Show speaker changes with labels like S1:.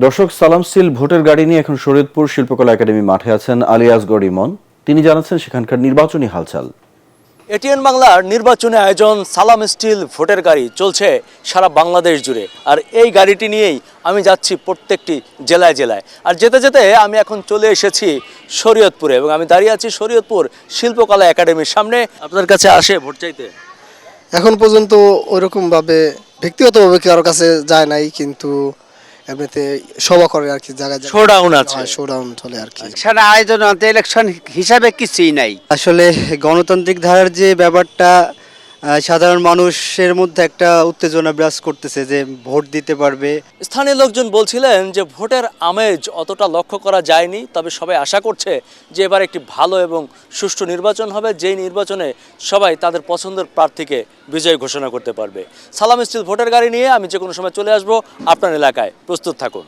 S1: দর্শক, সালাম স্টিল ভোটের গাড়ি নিয়ে এখন শরীয়তপুর শিল্পকলা একাডেমি মাঠে আছেন আলী আসগর ইমন। তিনি জানাচ্ছেন সেখানকার নির্বাচনী হালচাল।
S2: এটিএন বাংলার নির্বাচনী আয়োজন সালাম স্টিল ভোটের গাড়ি চলছে সারা বাংলাদেশ জুড়ে। আর এই গাড়িটি নিয়েই আমি যাচ্ছি প্রত্যেকটি জেলায় জেলায়। আর যেতে যেতে আমি এখন চলে এসেছি শরীয়তপুরে এবং আমি দাঁড়িয়ে আছি শরীয়তপুর শিল্পকলা একাডেমির সামনে। আপনার কাছে আসে ভোট চাইতে?
S3: এখন পর্যন্ত ওইরকমভাবে ব্যক্তিগতভাবে কারোর কাছে যায় নাই, কিন্তু এমনিতে সভা করে আর কি, জায়গায়
S2: শোডাউন আছে।
S3: শোডাউন চলে আর কি।
S4: ইলেকশন আয়োজন হতে ইলেকশন হিসাবে কিছুই নাই।
S5: আসলে গণতান্ত্রিক ধারার যে ব্যাপারটা, সাধারণ মানুষের মধ্যে একটা উত্তেজনা বিরাজ করতেছে যে ভোট দিতে পারবে।
S2: স্থানীয় লোকজন বলছিলেন যে ভোটের আমেজ অতটা লক্ষ্য করা যায়নি, তবে সবাই আশা করছে যে এবার একটি ভালো এবং সুষ্ঠু নির্বাচন হবে, যেই নির্বাচনে সবাই তাদের পছন্দের প্রার্থীকে বিজয় ঘোষণা করতে পারবে। সালাম স্টিল ভোটের গাড়ি নিয়ে আমি যে কোনো সময় চলে আসবো আপনার এলাকায়, প্রস্তুত থাকুন।